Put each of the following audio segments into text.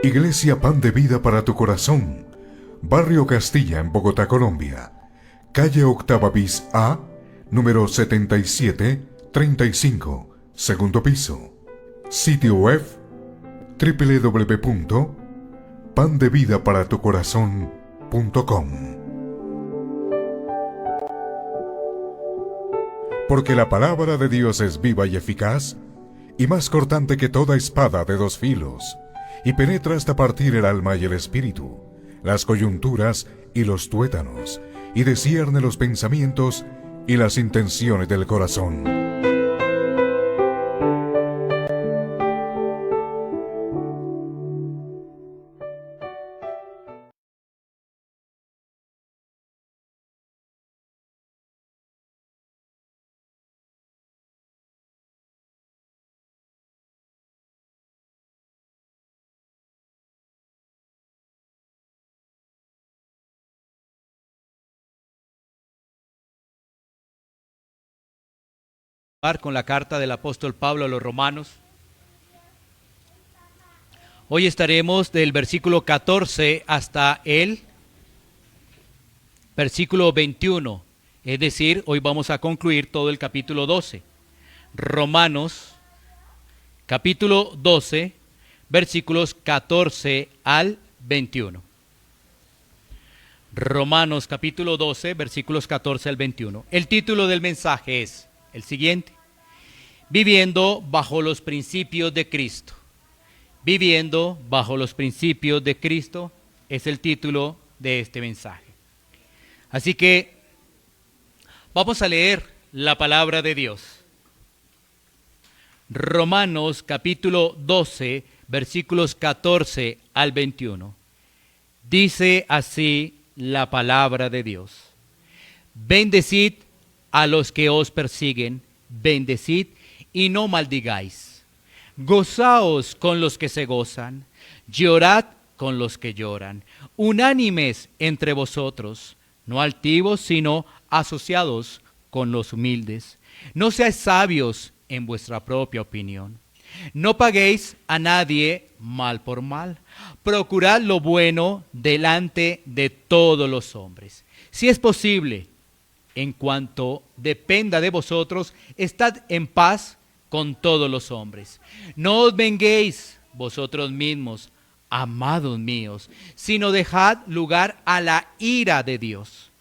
Iglesia Pan de Vida para tu Corazón, Barrio Castilla en Bogotá, Colombia. Calle Octava bis A, número 7735, segundo piso. Sitio web www.pandevidaparatucorazon.com. Porque la palabra de Dios es viva y eficaz, y más cortante que toda espada de dos filos, y penetra hasta partir el alma y el espíritu, las coyunturas y los tuétanos, y discierne los pensamientos y las intenciones del corazón. Con la carta del apóstol Pablo a los romanos. Hoy estaremos del versículo 14 hasta el versículo 21, es decir, hoy vamos a concluir todo el capítulo 12. Romanos, capítulo 12, versículos 14 al 21. Romanos, capítulo 12, versículos 14 al 21. El título del mensaje es el siguiente: viviendo bajo los principios de Cristo. Viviendo bajo los principios de Cristo es el título de este mensaje. Así que vamos a leer la palabra de Dios. Romanos capítulo 12, versículos 14 al 21. Dice así la palabra de Dios: bendecid a los que os persiguen, bendecid y no maldigáis. Gozaos con los que se gozan, llorad con los que lloran. Unánimes entre vosotros, no altivos, sino asociados con los humildes. No seáis sabios en vuestra propia opinión. No paguéis a nadie mal por mal. Procurad lo bueno delante de todos los hombres. Si es posible, en cuanto dependa de vosotros, estad en paz con todos los hombres. No os venguéis vosotros mismos, amados míos, sino dejad lugar a la ira de Dios.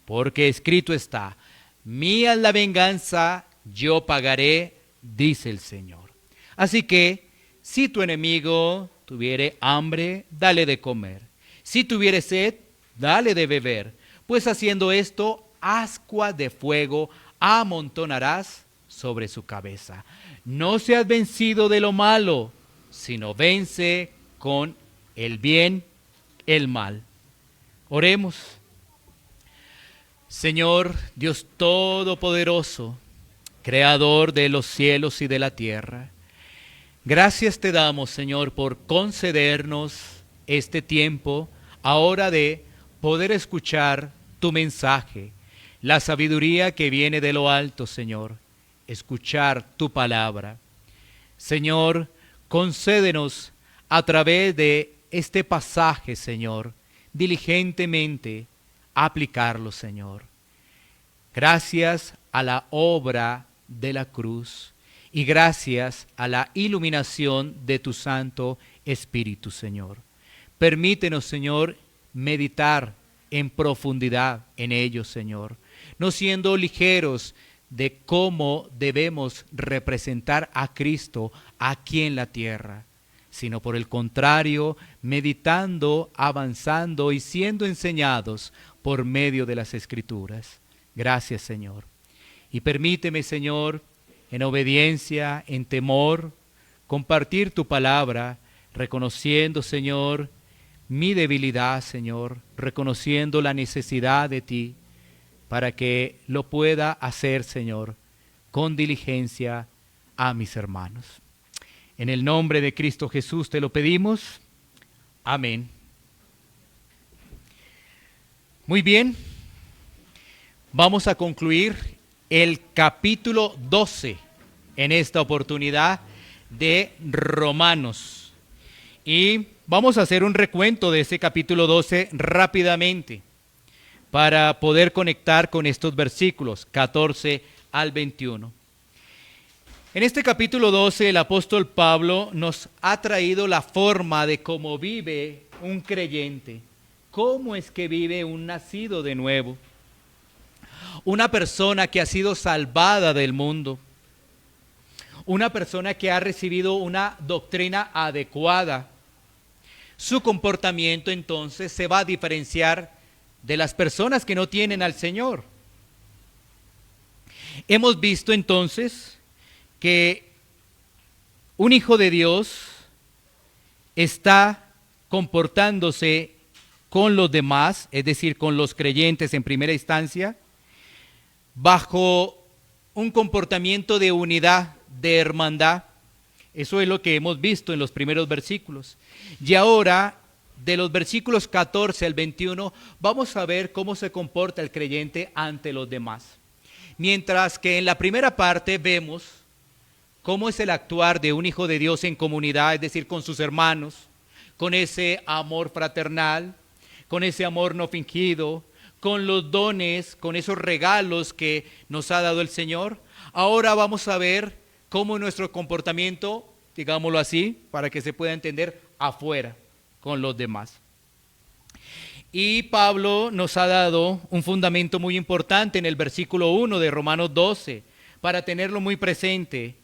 Porque escrito está: mía es la venganza, yo pagaré, dice el Señor. Así que, si tu enemigo tuviere hambre, dale de comer. Si tuviere sed, dale de beber. Pues haciendo esto, ascua de fuego amontonarás sobre su cabeza. No seas vencido de lo malo, sino vence con el bien el mal. Oremos. Señor Dios Todopoderoso, Creador de los cielos y de la tierra, gracias te damos, Señor, por concedernos este tiempo ahora de poder escuchar tu mensaje, la sabiduría que viene de lo alto, Señor, escuchar tu palabra. Señor, concédenos a través de este pasaje, Señor, diligentemente aplicarlo, Señor. Gracias a la obra de la cruz y gracias a la iluminación de tu Santo Espíritu, Señor. Permítenos, Señor, meditar en profundidad en ellos, Señor, no siendo ligeros de cómo debemos representar a Cristo aquí en la tierra, sino por el contrario, meditando, avanzando y siendo enseñados por medio de las Escrituras. Gracias, Señor. Y permíteme, Señor, en obediencia, en temor, compartir tu palabra, reconociendo, Señor, mi debilidad, Señor, reconociendo la necesidad de ti, para que lo pueda hacer, Señor, con diligencia a mis hermanos. En el nombre de Cristo Jesús te lo pedimos. Amén. Muy bien, vamos a concluir el capítulo 12 en esta oportunidad de Romanos. Y vamos a hacer un recuento de ese capítulo 12 rápidamente para poder conectar con estos versículos 14 al 21. En este capítulo 12 el apóstol Pablo nos ha traído la forma de cómo vive un creyente, cómo es que vive un nacido de nuevo, una persona que ha sido salvada del mundo, una persona que ha recibido una doctrina adecuada. Su comportamiento entonces se va a diferenciar de las personas que no tienen al Señor. Hemos visto entonces que un hijo de Dios está comportándose con los demás, es decir, con los creyentes en primera instancia, bajo un comportamiento de unidad, de hermandad. Eso es lo que hemos visto en los primeros versículos. Y ahora, de los versículos 14 al 21, vamos a ver cómo se comporta el creyente ante los demás. Mientras que en la primera parte vemos cómo es el actuar de un hijo de Dios en comunidad, es decir, con sus hermanos, con ese amor fraternal, con ese amor no fingido, con los dones, con esos regalos que nos ha dado el Señor. Ahora vamos a ver cómo nuestro comportamiento, digámoslo así, para que se pueda entender, afuera, con los demás. Y Pablo nos ha dado un fundamento muy importante en el versículo 1 de Romanos 12, para tenerlo muy presente,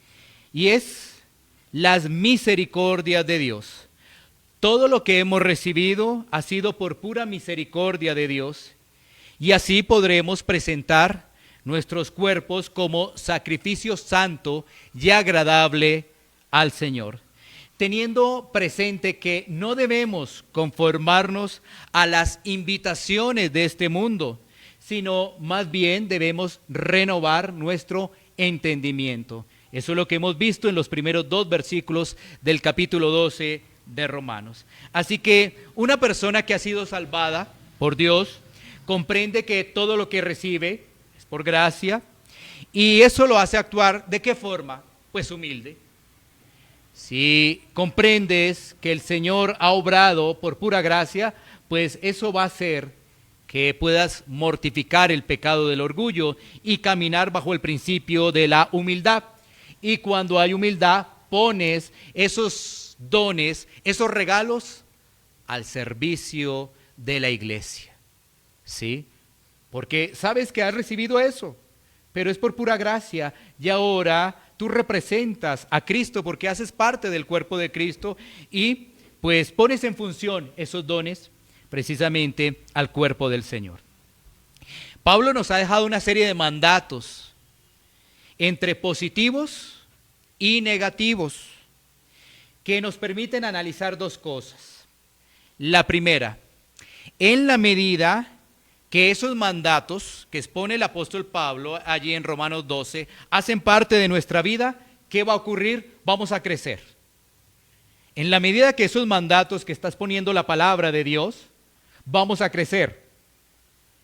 y es las misericordias de Dios. Todo lo que hemos recibido ha sido por pura misericordia de Dios, y así podremos presentar nuestros cuerpos como sacrificio santo y agradable al Señor, teniendo presente que no debemos conformarnos a las invitaciones de este mundo, sino más bien debemos renovar nuestro entendimiento. Eso es lo que hemos visto en los primeros 2 versículos del capítulo 12 de Romanos. Así que una persona que ha sido salvada por Dios comprende que todo lo que recibe es por gracia, y eso lo hace actuar ¿de qué forma? Pues humilde. Si comprendes que el Señor ha obrado por pura gracia, pues eso va a hacer que puedas mortificar el pecado del orgullo y caminar bajo el principio de la humildad. Y cuando hay humildad, pones esos dones, esos regalos al servicio de la iglesia. ¿Sí? Porque sabes que has recibido eso, pero es por pura gracia, y ahora tú representas a Cristo porque haces parte del cuerpo de Cristo y pues pones en función esos dones precisamente al cuerpo del Señor. Pablo nos ha dejado una serie de mandatos entre positivos y negativos que nos permiten analizar 2 cosas. La primera, en la medida que esos mandatos que expone el apóstol Pablo allí en Romanos 12 hacen parte de nuestra vida, ¿qué va a ocurrir? Vamos a crecer. En la medida que esos mandatos que está exponiendo la palabra de Dios, vamos a crecer.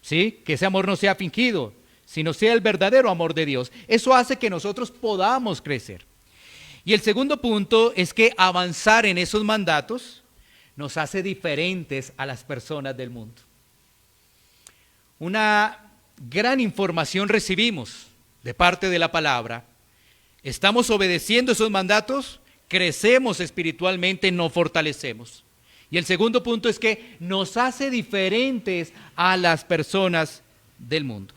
¿Sí? Que ese amor no sea fingido, sino sea el verdadero amor de Dios. Eso hace que nosotros podamos crecer. Y el segundo punto es que avanzar en esos mandatos nos hace diferentes a las personas del mundo. Una gran información recibimos de parte de la palabra. Estamos obedeciendo esos mandatos, crecemos espiritualmente, nos fortalecemos. Y el segundo punto es que nos hace diferentes a las personas del mundo.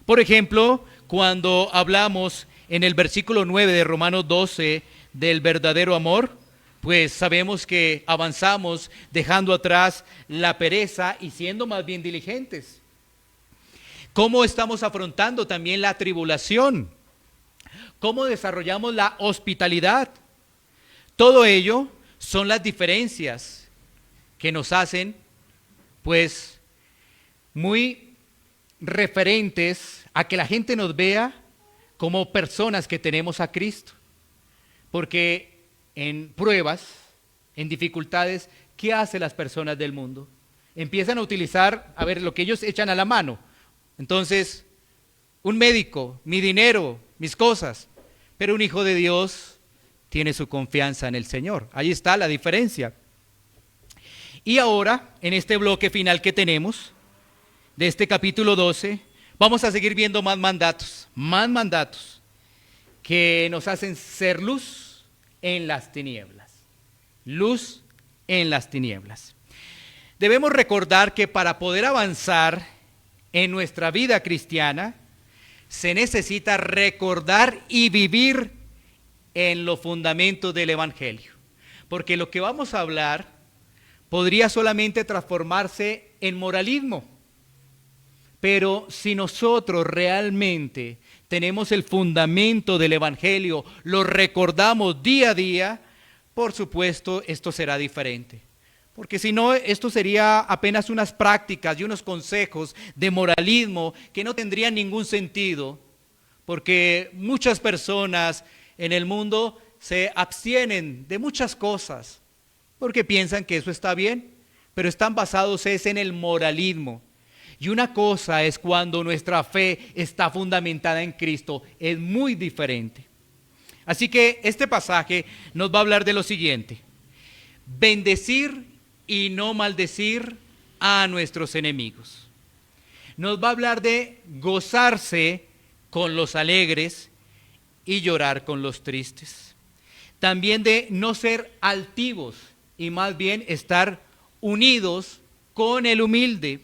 Por ejemplo, cuando hablamos en el versículo 9 de Romanos 12 del verdadero amor, pues sabemos que avanzamos dejando atrás la pereza y siendo más bien diligentes. ¿Cómo estamos afrontando también la tribulación? ¿Cómo desarrollamos la hospitalidad? Todo ello son las diferencias que nos hacen, pues, muy referentes a que la gente nos vea como personas que tenemos a Cristo. Porque en pruebas, en dificultades, ¿qué hacen las personas del mundo? Empiezan a utilizar, a ver, lo que ellos echan a la mano. Entonces, un médico, mi dinero, mis cosas, pero un hijo de Dios tiene su confianza en el Señor. Ahí está la diferencia. Y ahora, en este bloque final que tenemos, de este capítulo 12, vamos a seguir viendo más mandatos que nos hacen ser luz en las tinieblas. Luz en las tinieblas. Debemos recordar que para poder avanzar en nuestra vida cristiana, se necesita recordar y vivir en los fundamentos del Evangelio. Porque lo que vamos a hablar podría solamente transformarse en moralismo. Pero si nosotros realmente tenemos el fundamento del Evangelio, lo recordamos día a día, por supuesto, esto será diferente. Porque si no, esto sería apenas unas prácticas y unos consejos de moralismo que no tendrían ningún sentido, porque muchas personas en el mundo se abstienen de muchas cosas, porque piensan que eso está bien, pero están basados en el moralismo. Y una cosa es cuando nuestra fe está fundamentada en Cristo, es muy diferente. Así que este pasaje nos va a hablar de lo siguiente: bendecir y no maldecir a nuestros enemigos. Nos va a hablar de gozarse con los alegres y llorar con los tristes. También de no ser altivos y más bien estar unidos con el humilde.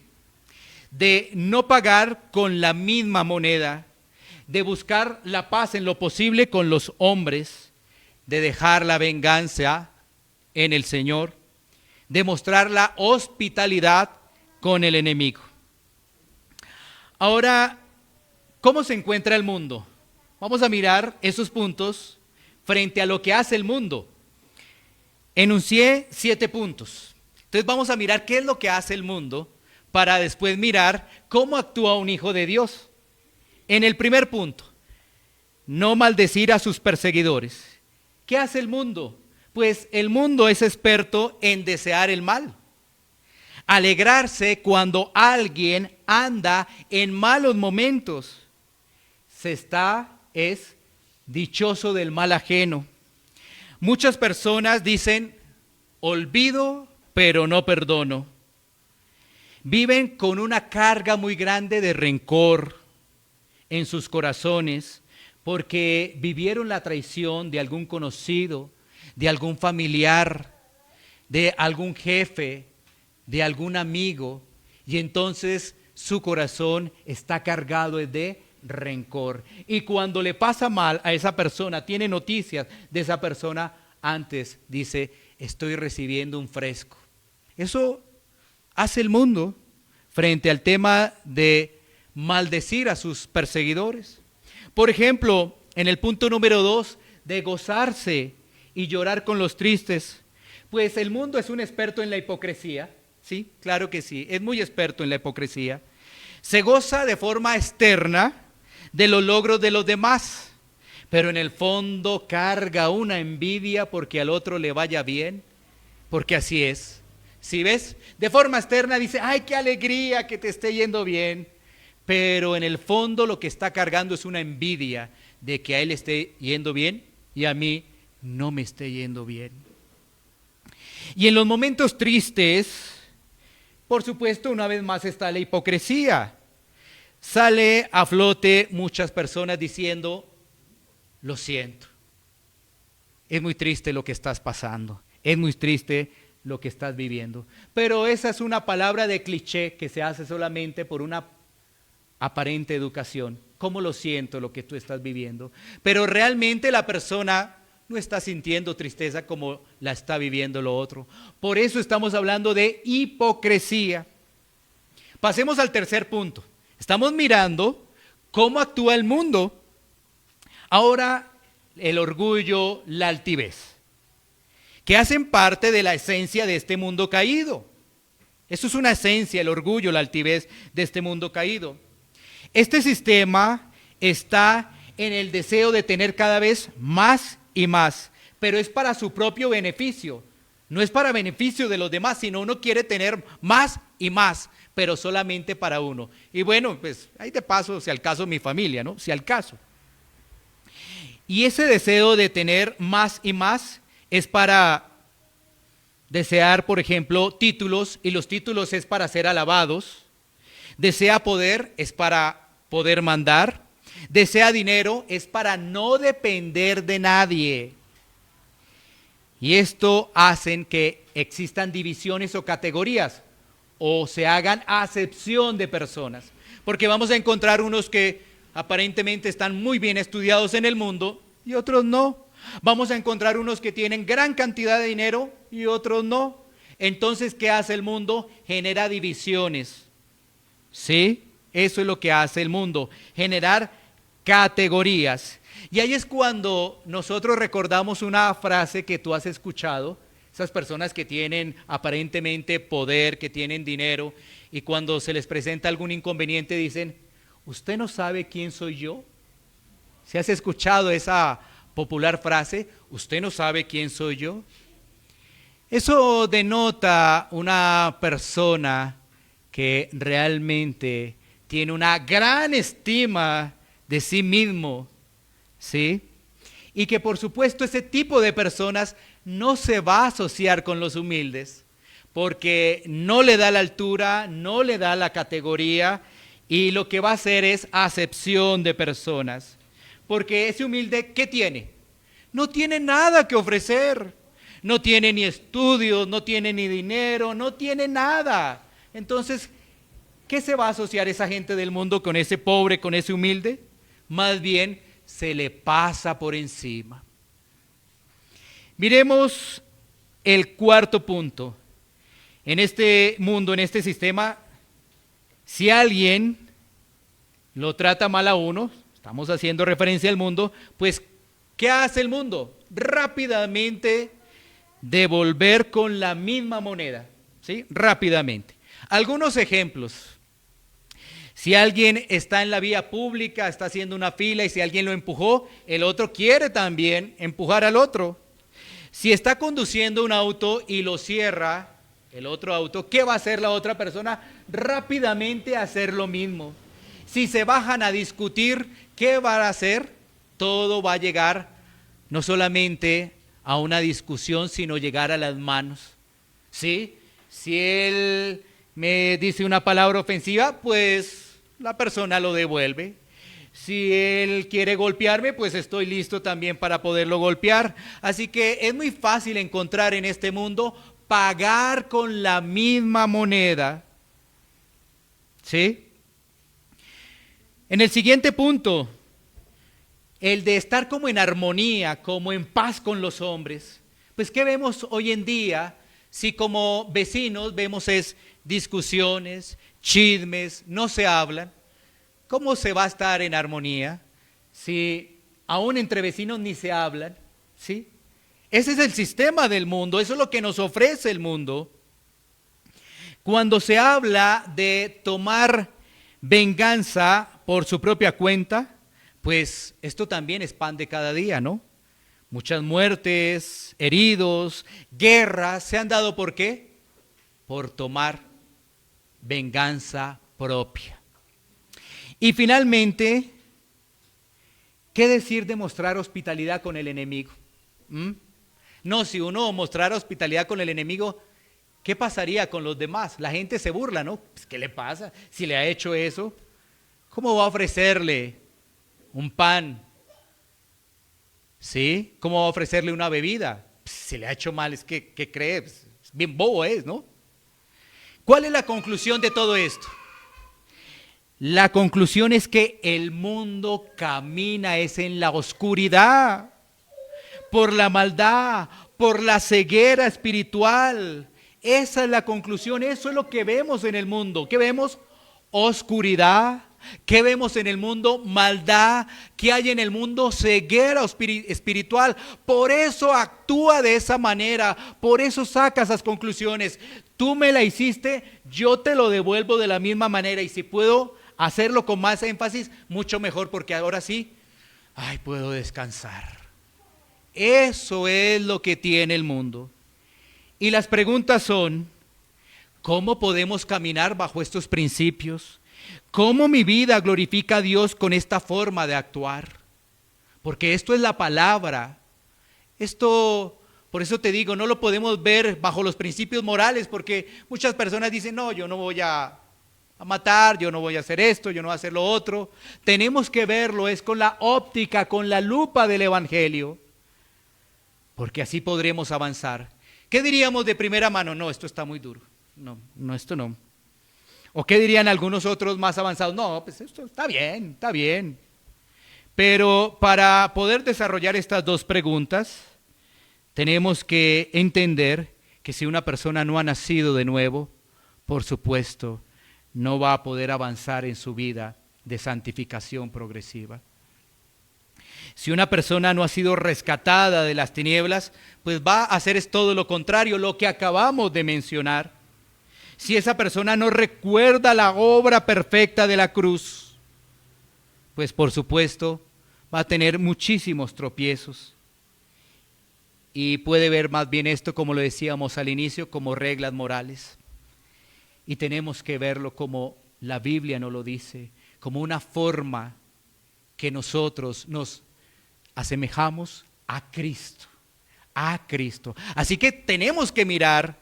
De no pagar con la misma moneda, de buscar la paz en lo posible con los hombres, de dejar la venganza en el Señor, de mostrar la hospitalidad con el enemigo. Ahora, ¿cómo se encuentra el mundo? Vamos a mirar esos puntos frente a lo que hace el mundo. Enuncié 7 puntos. Entonces vamos a mirar qué es lo que hace el mundo para después mirar cómo actúa un hijo de Dios. En el primer punto, no maldecir a sus perseguidores. ¿Qué hace el mundo? Pues el mundo es experto en desear el mal. Alegrarse cuando alguien anda en malos momentos. Es dichoso del mal ajeno. Muchas personas dicen, olvido, pero no perdono. Viven con una carga muy grande de rencor en sus corazones porque vivieron la traición de algún conocido, de algún familiar, de algún jefe, de algún amigo, y entonces su corazón está cargado de rencor. Y cuando le pasa mal a esa persona, tiene noticias de esa persona, antes dice, estoy recibiendo un fresco. Eso hace el mundo frente al tema de maldecir a sus perseguidores. Por ejemplo, en el punto número 2, de gozarse y llorar con los tristes, pues el mundo es un experto en la hipocresía, sí, claro que sí, es muy experto en la hipocresía. Se goza de forma externa de los logros de los demás, pero en el fondo carga una envidia porque al otro le vaya bien, porque así es. ¿Sí ves? De forma externa dice, ay, qué alegría que te esté yendo bien, pero en el fondo lo que está cargando es una envidia de que a él esté yendo bien y a mí no me esté yendo bien. Y en los momentos tristes, por supuesto, una vez más está la hipocresía. Sale a flote muchas personas diciendo, lo siento, es muy triste lo que estás pasando, es muy triste lo que estás viviendo. Pero esa es una palabra de cliché que se hace solamente por una aparente educación. ¿Cómo lo siento lo que tú estás viviendo? Pero realmente la persona no está sintiendo tristeza como la está viviendo lo otro. Por eso estamos hablando de hipocresía. Pasemos al tercer punto. Estamos mirando cómo actúa el mundo. Ahora, el orgullo, la altivez, que hacen parte de la esencia de este mundo caído. Eso es una esencia, el orgullo, la altivez de este mundo caído. Este sistema está en el deseo de tener cada vez más y más, pero es para su propio beneficio. No es para beneficio de los demás, sino uno quiere tener más y más, pero solamente para uno. Y bueno, pues ahí de paso, si al caso mi familia, ¿no? Si al caso. Y ese deseo de tener más y más es para desear, por ejemplo, títulos, y los títulos es para ser alabados. Desea poder, es para poder mandar. Desea dinero, es para no depender de nadie. Y esto hacen que existan divisiones o categorías, o se hagan acepción de personas. Porque vamos a encontrar unos que aparentemente están muy bien estudiados en el mundo y otros no. Vamos a encontrar unos que tienen gran cantidad de dinero y otros no. Entonces, ¿qué hace el mundo? Genera divisiones. ¿Sí? Eso es lo que hace el mundo, generar categorías. Y ahí es cuando nosotros recordamos una frase que tú has escuchado, esas personas que tienen aparentemente poder, que tienen dinero, y cuando se les presenta algún inconveniente dicen, ¿usted no sabe quién soy yo? ¿Se has escuchado esa popular frase? ¿Usted no sabe quién soy yo? Eso denota una persona que realmente tiene una gran estima de sí mismo, ¿sí? Y que por supuesto ese tipo de personas no se va a asociar con los humildes, porque no le da la altura, no le da la categoría, y lo que va a hacer es acepción de personas. Porque ese humilde, ¿qué tiene? No tiene nada que ofrecer, no tiene ni estudios, no tiene ni dinero, no tiene nada. Entonces, ¿qué se va a asociar esa gente del mundo con ese pobre, con ese humilde? Más bien, se le pasa por encima. Miremos el cuarto punto. En este mundo, en este sistema, si alguien lo trata mal a uno, estamos haciendo referencia al mundo, pues, ¿qué hace el mundo? Rápidamente devolver con la misma moneda, ¿sí? Rápidamente. Algunos ejemplos. Si alguien está en la vía pública, está haciendo una fila y si alguien lo empujó, el otro quiere también empujar al otro. Si está conduciendo un auto y lo cierra el otro auto, ¿qué va a hacer la otra persona? Rápidamente hacer lo mismo. Si se bajan a discutir, ¿qué van a hacer? Todo va a llegar no solamente a una discusión, sino llegar a las manos. ¿Sí? Si él me dice una palabra ofensiva, pues la persona lo devuelve. Si él quiere golpearme, pues estoy listo también para poderlo golpear. Así que es muy fácil encontrar en este mundo pagar con la misma moneda. ¿Sí? En el siguiente punto, el de estar como en armonía, como en paz con los hombres. Pues ¿qué vemos hoy en día? Si como vecinos vemos es discusiones, chismes, no se hablan, ¿cómo se va a estar en armonía si aún entre vecinos ni se hablan? ¿Sí? Ese es el sistema del mundo, eso es lo que nos ofrece el mundo. Cuando se habla de tomar venganza por su propia cuenta, pues esto también es pan de cada día, ¿no? Muchas muertes, heridos, guerras, ¿se han dado por qué? Por tomar venganza propia. Y finalmente, ¿qué decir de mostrar hospitalidad con el enemigo? No, si uno mostrara hospitalidad con el enemigo, ¿qué pasaría con los demás? La gente se burla, ¿no? Pues, ¿qué le pasa? Si le ha hecho eso, ¿cómo va a ofrecerle un pan? ¿Sí? ¿Cómo va a ofrecerle una bebida? Pues, si le ha hecho mal, es que, ¿qué cree? Pues, bien bobo es, ¿no? ¿Cuál es la conclusión de todo esto? La conclusión es que el mundo camina es en la oscuridad, por la maldad, por la ceguera espiritual. Esa es la conclusión, eso es lo que vemos en el mundo. ¿Qué vemos? Oscuridad. ¿Qué vemos en el mundo? Maldad. ¿Qué hay en el mundo? Ceguera espiritual. Por eso actúa de esa manera, por eso saca esas conclusiones. Tú me la hiciste, yo te lo devuelvo de la misma manera, y si puedo hacerlo con más énfasis, mucho mejor, porque ahora sí, puedo descansar. Eso es lo que tiene el mundo. Y las preguntas son, ¿cómo podemos caminar bajo estos principios? ¿Cómo mi vida glorifica a Dios con esta forma de actuar? Porque esto es la palabra. Esto Por eso te digo, no lo podemos ver bajo los principios morales, porque muchas personas dicen, no, yo no voy a matar, yo no voy a hacer esto, yo no voy a hacer lo otro. Tenemos que verlo, es con la óptica, con la lupa del Evangelio, porque así podremos avanzar. ¿Qué diríamos de primera mano? No, esto está muy duro. No, esto no. ¿O qué dirían algunos otros más avanzados? No, pues esto está bien, está bien. Pero para poder desarrollar estas dos preguntas, tenemos que entender que si una persona no ha nacido de nuevo, por supuesto, no va a poder avanzar en su vida de santificación progresiva. Si una persona no ha sido rescatada de las tinieblas, pues va a hacer es todo lo contrario, lo que acabamos de mencionar. Si esa persona no recuerda la obra perfecta de la cruz, pues por supuesto va a tener muchísimos tropiezos. Y puede ver más bien esto, como lo decíamos al inicio, como reglas morales. Y tenemos que verlo como la Biblia nos lo dice, como una forma que nosotros nos asemejamos a Cristo, a Cristo. Así que tenemos que mirar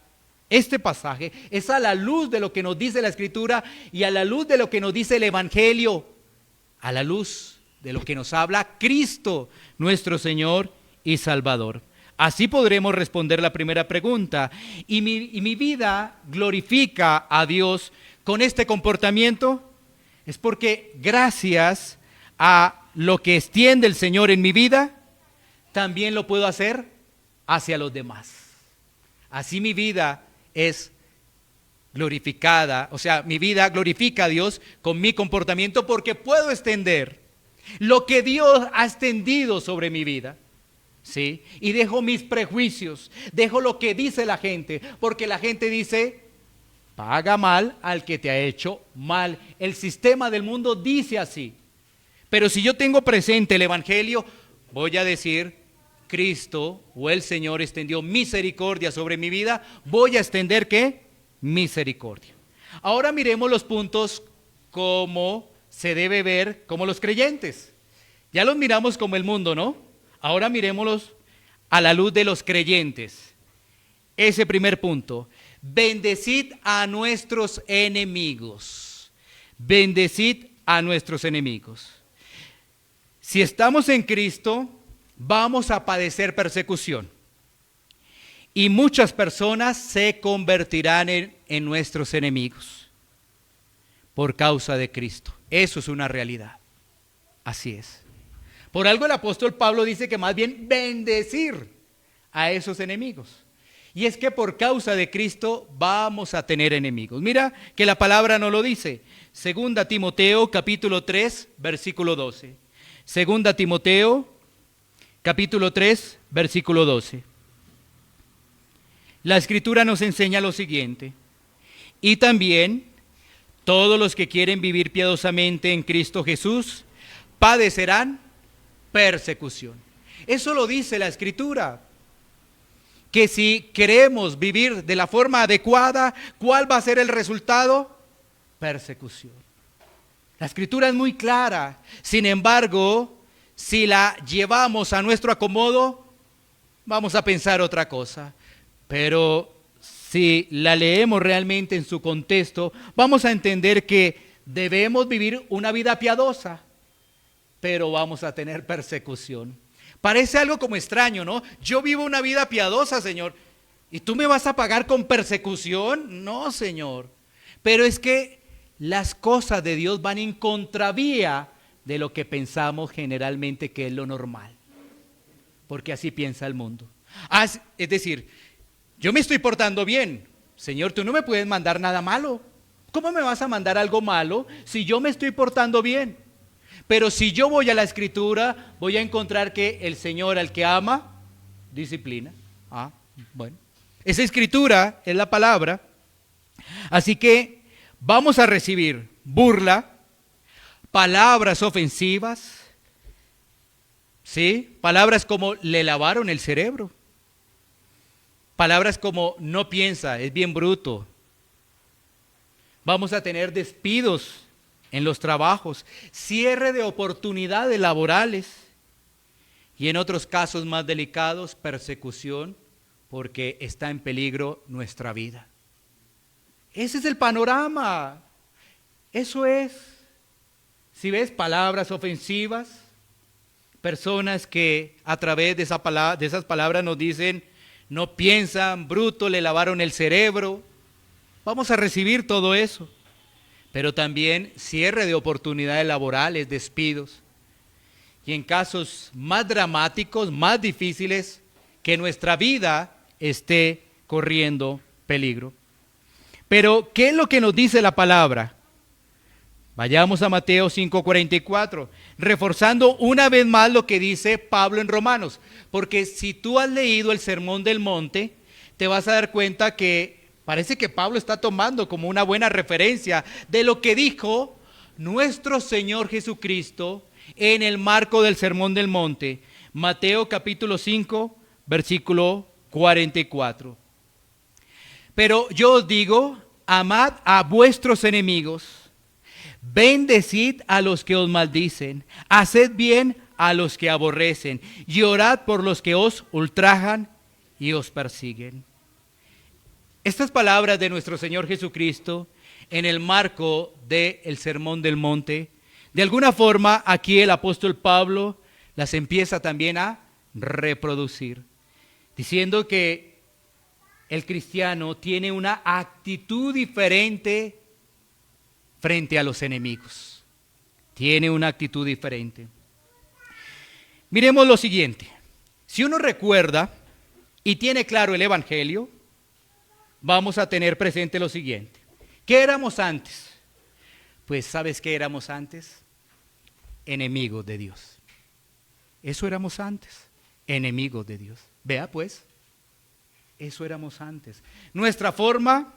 este pasaje, es a la luz de lo que nos dice la Escritura y a la luz de lo que nos dice el Evangelio, a la luz de lo que nos habla Cristo, nuestro Señor y Salvador. Así podremos responder la primera pregunta. ¿Y mi vida glorifica a Dios con este comportamiento? Es porque gracias a lo que extiende el Señor en mi vida, también lo puedo hacer hacia los demás. Así mi vida es glorificada, o sea, mi vida glorifica a Dios con mi comportamiento porque puedo extender lo que Dios ha extendido sobre mi vida. ¿Sí? Y dejo mis prejuicios, dejo lo que dice la gente, porque la gente dice, paga mal al que te ha hecho mal. El sistema del mundo dice así. Pero si yo tengo presente el Evangelio, voy a decir, Cristo o el Señor extendió misericordia sobre mi vida, voy a extender ¿qué? Misericordia. Ahora miremos los puntos como se debe ver como los creyentes. Ya los miramos como el mundo, ¿no? Ahora miremoslos a la luz de los creyentes. Ese primer punto, bendecid a nuestros enemigos. Bendecid a nuestros enemigos. Si estamos en Cristo, vamos a padecer persecución. Y muchas personas se convertirán en nuestros enemigos por causa de Cristo. Eso es una realidad. Así es. Por algo el apóstol Pablo dice que más bien bendecir a esos enemigos. Y es que por causa de Cristo vamos a tener enemigos. Mira que la palabra nos lo dice. Segunda Timoteo capítulo 3 versículo 12. Segunda Timoteo capítulo 3 versículo 12. La Escritura nos enseña lo siguiente. Y también todos los que quieren vivir piadosamente en Cristo Jesús padecerán persecución. Eso lo dice la Escritura. Que si queremos vivir de la forma adecuada, ¿cuál va a ser el resultado? Persecución. La Escritura es muy clara. Sin embargo, si la llevamos a nuestro acomodo, vamos a pensar otra cosa. Pero si la leemos realmente en su contexto, vamos a entender que debemos vivir una vida piadosa, pero vamos a tener persecución. Parece algo como extraño, ¿no? Yo vivo una vida piadosa, Señor, ¿y tú me vas a pagar con persecución? No, Señor. Pero es que las cosas de Dios van en contravía de lo que pensamos generalmente que es lo normal. Porque así piensa el mundo. Es decir, yo me estoy portando bien. Señor, tú no me puedes mandar nada malo. ¿Cómo me vas a mandar algo malo si yo me estoy portando bien? Pero si yo voy a la Escritura, voy a encontrar que el Señor al que ama, disciplina. Bueno. Esa Escritura es la palabra. Así que vamos a recibir burla, palabras ofensivas, ¿sí? Palabras como le lavaron el cerebro. Palabras como no piensa, es bien bruto. Vamos a tener despidos en los trabajos, cierre de oportunidades laborales y en otros casos más delicados, persecución porque está en peligro nuestra vida. Ese es el panorama. Eso es. Si ves palabras ofensivas, personas que a través de esas palabras nos dicen, no piensan, bruto, le lavaron el cerebro. Vamos a recibir todo eso. Pero también cierre de oportunidades laborales, despidos. Y en casos más dramáticos, más difíciles, que nuestra vida esté corriendo peligro. Pero, ¿qué es lo que nos dice la palabra? Vayamos a Mateo 5:44, reforzando una vez más lo que dice Pablo en Romanos. Porque si tú has leído el Sermón del Monte, te vas a dar cuenta que parece que Pablo está tomando como una buena referencia de lo que dijo nuestro Señor Jesucristo en el marco del Sermón del Monte. Mateo capítulo 5, versículo 44. Pero yo os digo, amad a vuestros enemigos, bendecid a los que os maldicen, haced bien a los que aborrecen, y orad por los que os ultrajan y os persiguen. Estas palabras de nuestro Señor Jesucristo en el marco del Sermón del Monte, de alguna forma aquí el apóstol Pablo las empieza también a reproducir, diciendo que el cristiano tiene una actitud diferente frente a los enemigos. Tiene una actitud diferente. Miremos lo siguiente. Si uno recuerda y tiene claro el Evangelio, vamos a tener presente lo siguiente. ¿Qué éramos antes? Pues ¿sabes qué éramos antes? Enemigos de Dios. Eso éramos antes, enemigos de Dios. Vea pues, eso éramos antes. Nuestra forma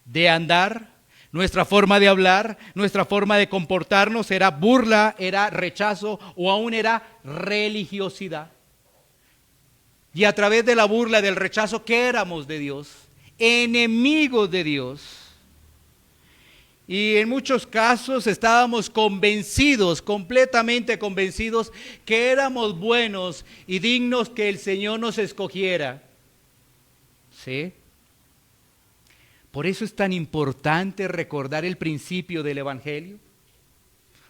de andar, nuestra forma de hablar, nuestra forma de comportarnos era burla, era rechazo o aún era religiosidad. Y a través de la burla, del rechazo, ¿qué éramos de Dios? Enemigos de Dios. Y en muchos casos estábamos convencidos, completamente convencidos, que éramos buenos y dignos que el Señor nos escogiera. ¿Sí? Por eso es tan importante recordar el principio del Evangelio,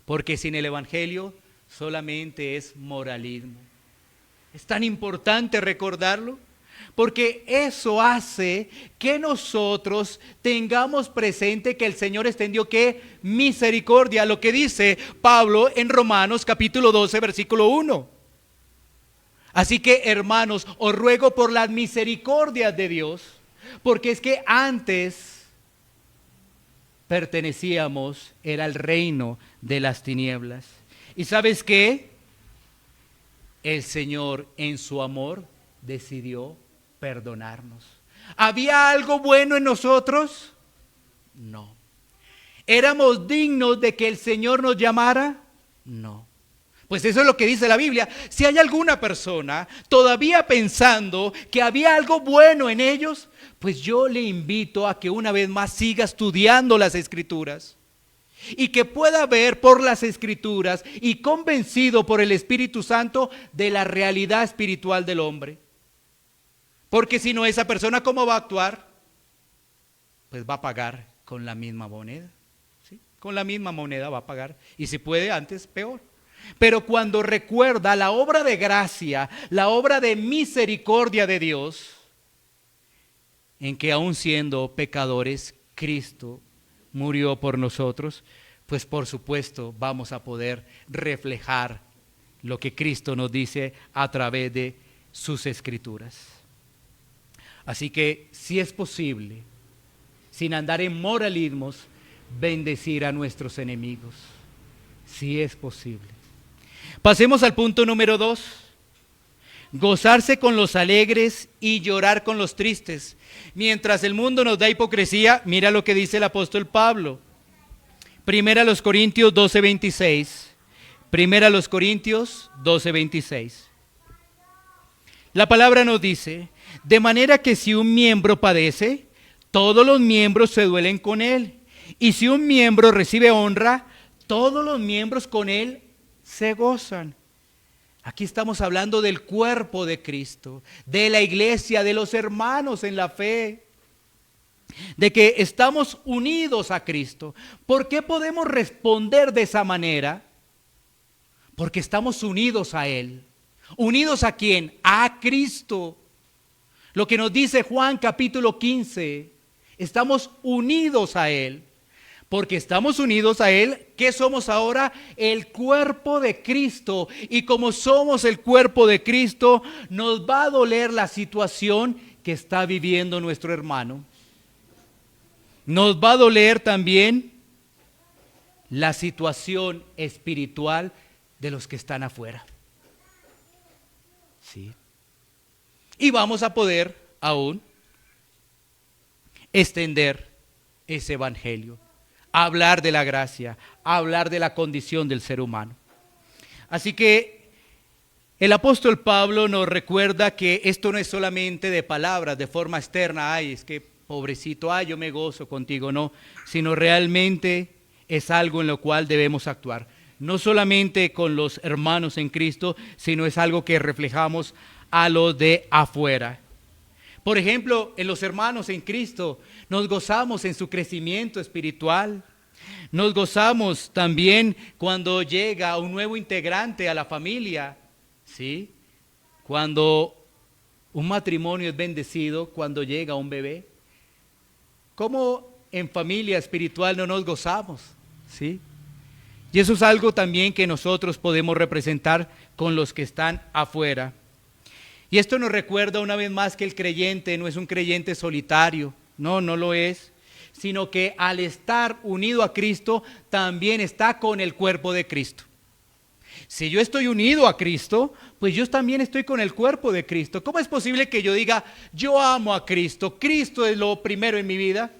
porque sin el Evangelio solamente es moralismo. Es tan importante recordarlo, porque eso hace que nosotros tengamos presente que el Señor extendió ¿qué? Misericordia, lo que dice Pablo en Romanos capítulo 12, versículo 1. Así que, hermanos, os ruego por las misericordias de Dios, porque es que antes pertenecíamos, era el reino de las tinieblas. ¿Y sabes qué? El Señor en su amor decidió perdonarnos. ¿Había algo bueno en nosotros? No. ¿Éramos dignos de que el Señor nos llamara? No. Pues eso es lo que dice la Biblia. Si hay alguna persona todavía pensando que había algo bueno en ellos, pues yo le invito a que una vez más siga estudiando las Escrituras y que pueda ver por las Escrituras y convencido por el Espíritu Santo de la realidad espiritual del hombre. Porque si no, esa persona, ¿cómo va a actuar? Pues va a pagar con la misma moneda. ¿Sí? Con la misma moneda va a pagar. Y si puede antes, peor. Pero cuando recuerda la obra de gracia, la obra de misericordia de Dios, en que aún siendo pecadores, Cristo murió por nosotros, pues por supuesto vamos a poder reflejar lo que Cristo nos dice a través de sus Escrituras. Así que si es posible, sin andar en moralismos, bendecir a nuestros enemigos. Si es posible. Pasemos al punto número 2. Gozarse con los alegres y llorar con los tristes. Mientras el mundo nos da hipocresía, mira lo que dice el apóstol Pablo. Primera a los Corintios 12:26. Primera a los Corintios 12:26. La palabra nos dice, de manera que si un miembro padece, todos los miembros se duelen con él. Y si un miembro recibe honra, todos los miembros con él se gozan. Aquí estamos hablando del cuerpo de Cristo, de la iglesia, de los hermanos en la fe, de que estamos unidos a Cristo. ¿Por qué podemos responder de esa manera? Porque estamos unidos a Él. ¿Unidos a quién? A Cristo. Lo que nos dice Juan capítulo 15, estamos unidos a Él. Porque estamos unidos a Él, ¿qué somos ahora? El cuerpo de Cristo. Y como somos el cuerpo de Cristo, nos va a doler la situación que está viviendo nuestro hermano. Nos va a doler también la situación espiritual de los que están afuera. Sí. Y vamos a poder aún extender ese evangelio. Hablar de la gracia, hablar de la condición del ser humano. Así que el apóstol Pablo nos recuerda que esto no es solamente de palabras, de forma externa, ay, es que pobrecito, ay, yo me gozo contigo, no, sino realmente es algo en lo cual debemos actuar. No solamente con los hermanos en Cristo, sino es algo que reflejamos a los de afuera. Por ejemplo, en los hermanos en Cristo nos gozamos en su crecimiento espiritual. Nos gozamos también cuando llega un nuevo integrante a la familia, ¿sí? Cuando un matrimonio es bendecido, cuando llega un bebé. ¿Cómo en familia espiritual no nos gozamos? ¿Sí? Y eso es algo también que nosotros podemos representar con los que están afuera. Y esto nos recuerda una vez más que el creyente no es un creyente solitario, no lo es, sino que al estar unido a Cristo también está con el cuerpo de Cristo. Si yo estoy unido a Cristo, pues yo también estoy con el cuerpo de Cristo. ¿Cómo es posible que yo diga, yo amo a Cristo, Cristo es lo primero en mi vida,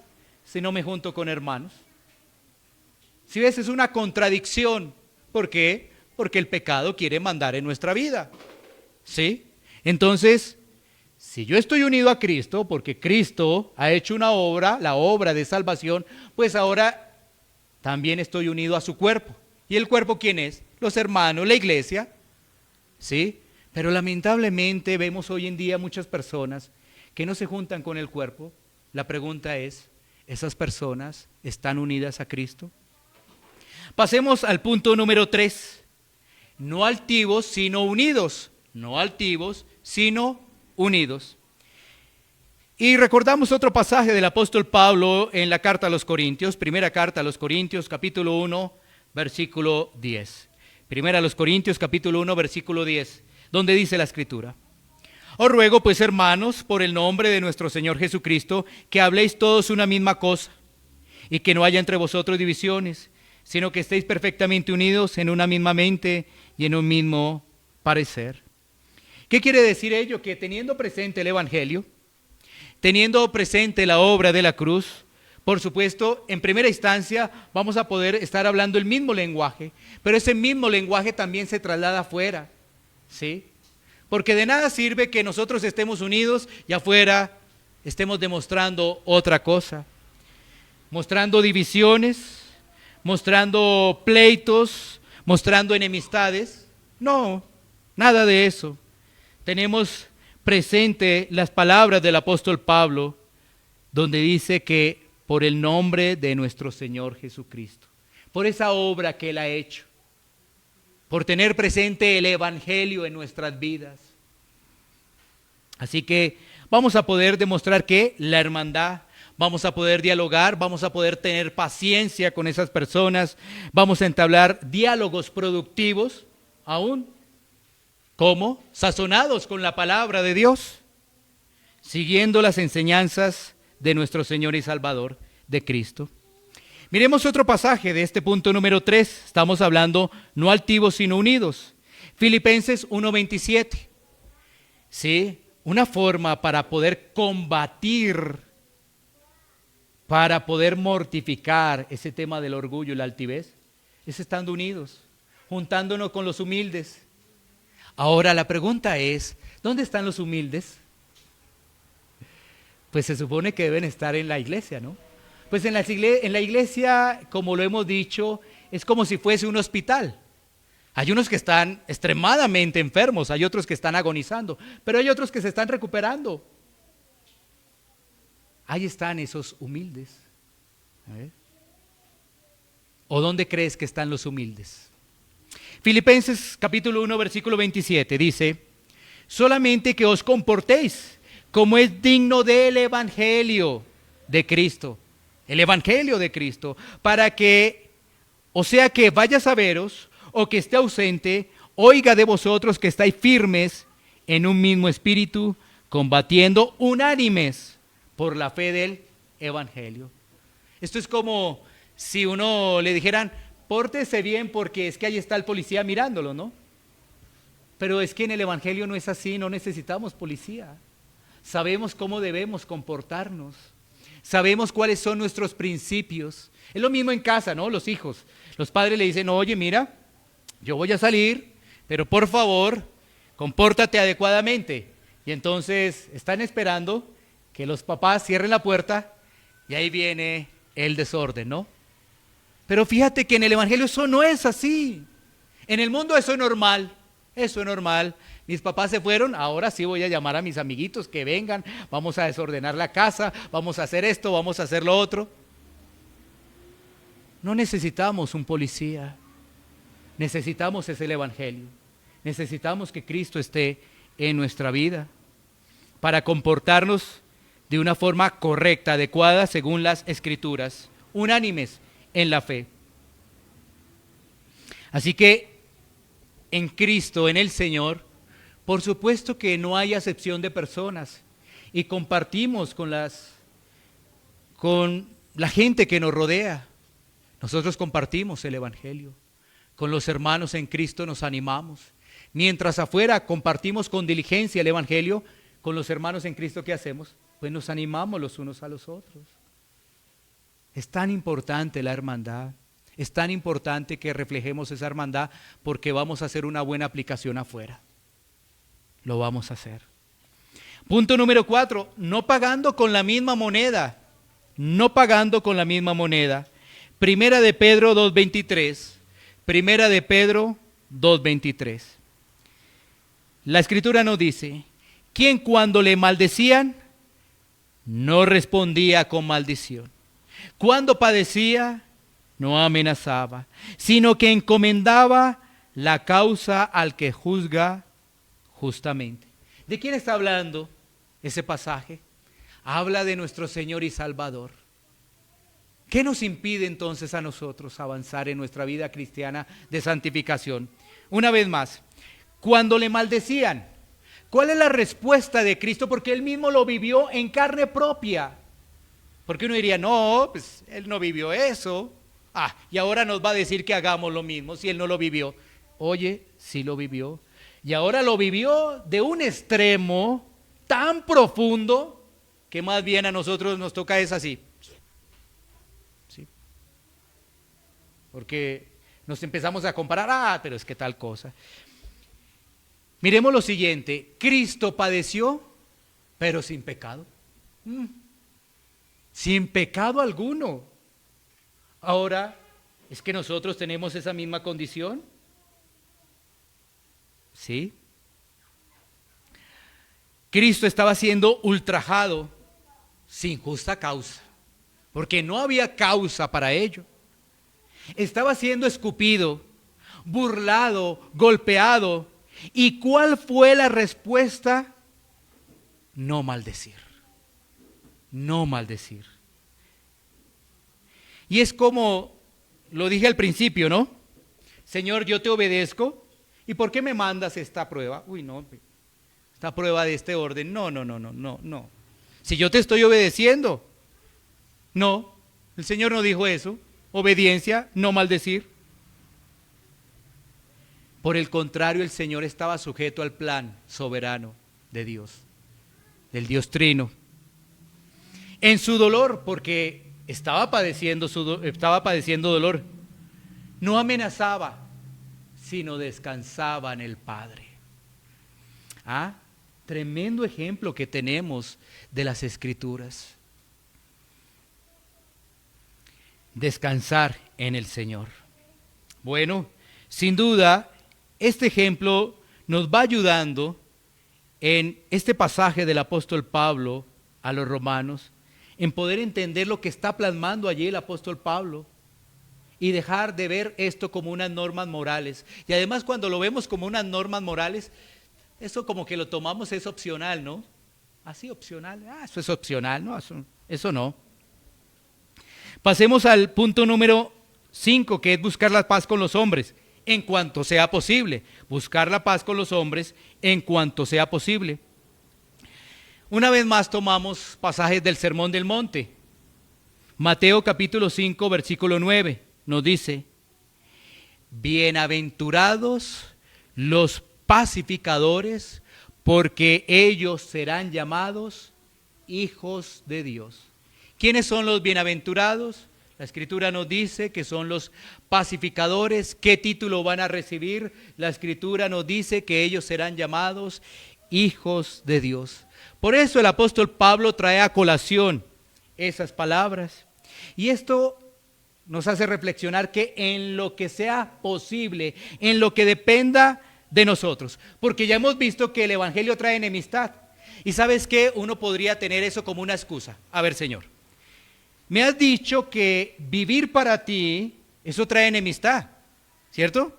si no me junto con hermanos? Si ves, es una contradicción. ¿Por qué? Porque el pecado quiere mandar en nuestra vida. ¿Sí? Entonces, si yo estoy unido a Cristo, porque Cristo ha hecho una obra, la obra de salvación, pues ahora también estoy unido a su cuerpo. ¿Y el cuerpo quién es? Los hermanos, la iglesia. ¿Sí? Pero lamentablemente vemos hoy en día muchas personas que no se juntan con el cuerpo. La pregunta es, ¿esas personas están unidas a Cristo? Pasemos al punto número 3. No altivos, sino unidos. No altivos, sino unidos. Y recordamos otro pasaje del apóstol Pablo en la carta a los Corintios, primera carta a los Corintios, capítulo 1, versículo 10. Primera a los Corintios, capítulo 1, versículo 10, donde dice la Escritura: Os ruego pues, hermanos, por el nombre de nuestro Señor Jesucristo, que habléis todos una misma cosa, y que no haya entre vosotros divisiones, sino que estéis perfectamente unidos en una misma mente y en un mismo parecer. ¿Qué quiere decir ello? Que teniendo presente el Evangelio, teniendo presente la obra de la cruz, por supuesto, en primera instancia vamos a poder estar hablando el mismo lenguaje, pero ese mismo lenguaje también se traslada afuera, ¿sí? Porque de nada sirve que nosotros estemos unidos y afuera estemos demostrando otra cosa, mostrando divisiones, mostrando pleitos, mostrando enemistades. No, nada de eso. Tenemos presente las palabras del apóstol Pablo, donde dice que por el nombre de nuestro Señor Jesucristo, por esa obra que Él ha hecho, por tener presente el Evangelio en nuestras vidas. Así que vamos a poder demostrar que la hermandad, vamos a poder dialogar, vamos a poder tener paciencia con esas personas, vamos a entablar diálogos productivos, aún como sazonados con la palabra de Dios, siguiendo las enseñanzas de nuestro Señor y Salvador, de Cristo. Miremos otro pasaje de este punto número 3. Estamos hablando no altivos sino unidos. Filipenses 1:27. Sí, una forma para poder combatir, para poder mortificar ese tema del orgullo y la altivez, es estando unidos, juntándonos con los humildes. Ahora la pregunta es, ¿dónde están los humildes? Pues se supone que deben estar en la iglesia, ¿no? Pues en la iglesia, como lo hemos dicho, es como si fuese un hospital. Hay unos que están extremadamente enfermos, hay otros que están agonizando, pero hay otros que se están recuperando. Ahí están esos humildes. ¿O dónde crees que están los humildes? Filipenses capítulo 1, versículo 27 dice: solamente que os comportéis como es digno del evangelio de Cristo. El evangelio de Cristo, para que, o sea que vayas a veros, o que esté ausente, oiga de vosotros que estáis firmes en un mismo espíritu, combatiendo unánimes por la fe del evangelio. Esto es como si uno le dijeran: pórtese bien porque es que ahí está el policía mirándolo, ¿no? Pero es que en el evangelio no es así, no necesitamos policía. Sabemos cómo debemos comportarnos. Sabemos cuáles son nuestros principios. Es lo mismo en casa, ¿no? Los hijos. Los padres le dicen: oye, mira, yo voy a salir, pero por favor, compórtate adecuadamente. Y entonces están esperando que los papás cierren la puerta y ahí viene el desorden, ¿no? Pero fíjate que en el evangelio eso no es así. En el mundo eso es normal. Eso es normal. Mis papás se fueron, ahora sí voy a llamar a mis amiguitos que vengan, vamos a desordenar la casa, vamos a hacer esto, vamos a hacer lo otro. No necesitamos un policía, necesitamos es el evangelio. Necesitamos que Cristo esté en nuestra vida para comportarnos de una forma correcta, adecuada, según las Escrituras, unánimes en la fe. Así que en Cristo, en el Señor, por supuesto que no hay acepción de personas y compartimos con la gente que nos rodea. Nosotros compartimos el evangelio. Con los hermanos en Cristo nos animamos. Mientras afuera compartimos con diligencia el evangelio, con los hermanos en Cristo, ¿qué hacemos? Pues nos animamos los unos a los otros. Es tan importante la hermandad, es tan importante que reflejemos esa hermandad porque vamos a hacer una buena aplicación afuera. Lo vamos a hacer. Punto número 4, no pagando con la misma moneda. No pagando con la misma moneda. Primera de Pedro 2:23. Primera de Pedro 2:23. La Escritura nos dice: quien cuando le maldecían, no respondía con maldición. Cuando padecía, no amenazaba, sino que encomendaba la causa al que juzga justamente. ¿De quién está hablando ese pasaje? Habla de nuestro Señor y Salvador. ¿Qué nos impide entonces a nosotros avanzar en nuestra vida cristiana de santificación? Una vez más, cuando le maldecían, ¿cuál es la respuesta de Cristo? Porque Él mismo lo vivió en carne propia. Porque uno diría: no, pues Él no vivió eso. Y ahora nos va a decir que hagamos lo mismo si Él no lo vivió. Oye, sí lo vivió. Y ahora lo vivió de un extremo tan profundo que más bien a nosotros nos toca es así. ¿Sí? Porque nos empezamos a comparar, pero es que tal cosa. Miremos lo siguiente: Cristo padeció, pero sin pecado. Sin pecado alguno. Ahora, ¿es que nosotros tenemos esa misma condición? ¿Sí? Cristo estaba siendo ultrajado sin justa causa, porque no había causa para ello. Estaba siendo escupido, burlado, golpeado. ¿Y cuál fue la respuesta? No maldecir. No maldecir. Y es como lo dije al principio, ¿no? Señor, yo te obedezco. ¿Y por qué me mandas esta prueba? Uy, no, esta prueba de este orden. No. Si yo te estoy obedeciendo. No, el Señor no dijo eso. Obediencia, no maldecir. Por el contrario, el Señor estaba sujeto al plan soberano de Dios, del Dios Trino. En su dolor, porque estaba padeciendo dolor, no amenazaba, sino descansaba en el Padre. Tremendo ejemplo que tenemos de las Escrituras. Descansar en el Señor. Bueno, sin duda, este ejemplo nos va ayudando en este pasaje del apóstol Pablo a los romanos, en poder entender lo que está plasmando allí el apóstol Pablo y dejar de ver esto como unas normas morales. Y además, cuando lo vemos como unas normas morales, eso como que lo tomamos, es opcional, ¿no? Así opcional, eso es opcional, ¿no? Eso no. Pasemos al punto número 5, que es buscar la paz con los hombres en cuanto sea posible. Buscar la paz con los hombres en cuanto sea posible. Una vez más tomamos pasajes del Sermón del Monte. Mateo capítulo 5, versículo 9 nos dice: bienaventurados los pacificadores, porque ellos serán llamados hijos de Dios. ¿Quiénes son los bienaventurados? La Escritura nos dice que son los pacificadores. ¿Qué título van a recibir? La Escritura nos dice que ellos serán llamados hijos de Dios. Por eso el apóstol Pablo trae a colación esas palabras. Y esto nos hace reflexionar que en lo que sea posible, en lo que dependa de nosotros, porque ya hemos visto que el evangelio trae enemistad. Y ¿sabes qué? Uno podría tener eso como una excusa. A ver, Señor, me has dicho que vivir para ti, eso trae enemistad, ¿cierto?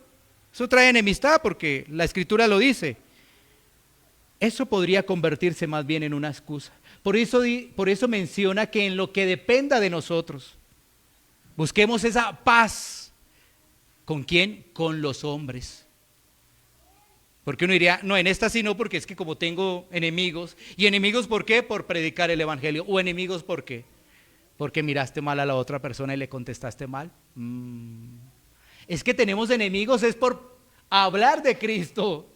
Eso trae enemistad porque la Escritura lo dice. Eso podría convertirse más bien en una excusa. Por eso menciona que en lo que dependa de nosotros, busquemos esa paz. ¿Con quién? Con los hombres. Porque uno diría, no, en esta sí no, porque es que como tengo enemigos. ¿Y enemigos por qué? Por predicar el evangelio. ¿O enemigos por qué? Porque miraste mal a la otra persona y le contestaste mal. Es que tenemos enemigos, es por hablar de Cristo.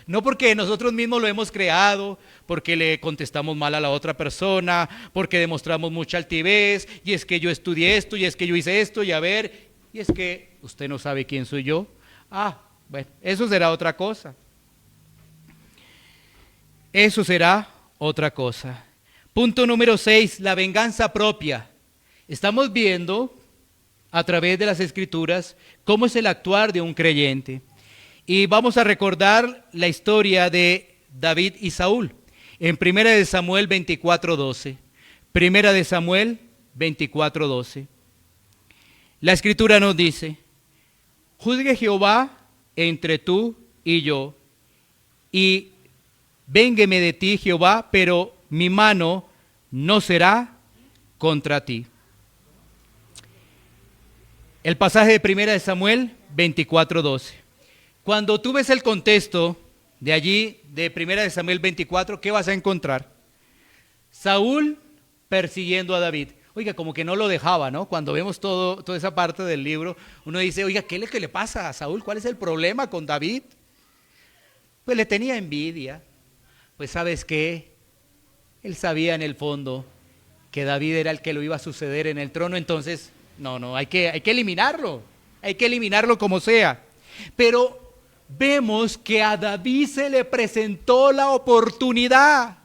No porque nosotros mismos lo hemos creado, porque le contestamos mal a la otra persona, porque demostramos mucha altivez, y es que yo estudié esto, y es que yo hice esto, y a ver, y es que usted no sabe quién soy yo. Bueno, eso será otra cosa. Eso será otra cosa. Punto número 6, la venganza propia. Estamos viendo a través de las Escrituras cómo es el actuar de un creyente. Y vamos a recordar la historia de David y Saúl en 1 de Samuel 24:12. 1 de Samuel 24:12. La Escritura nos dice: juzgue Jehová entre tú y yo, y véngueme de ti, Jehová, pero mi mano no será contra ti. El pasaje de 1 de Samuel 24:12. Cuando tú ves el contexto de allí, de 1 de Samuel 24, ¿qué vas a encontrar? Saúl persiguiendo a David. Oiga, como que no lo dejaba, ¿no? Cuando vemos toda esa parte del libro, uno dice, oiga, ¿qué es lo que le pasa a Saúl? ¿Cuál es el problema con David? Pues le tenía envidia. Pues ¿sabes qué? Él sabía en el fondo que David era el que lo iba a suceder en el trono, entonces, no, hay que eliminarlo. Hay que eliminarlo como sea. Pero vemos que a David se le presentó la oportunidad,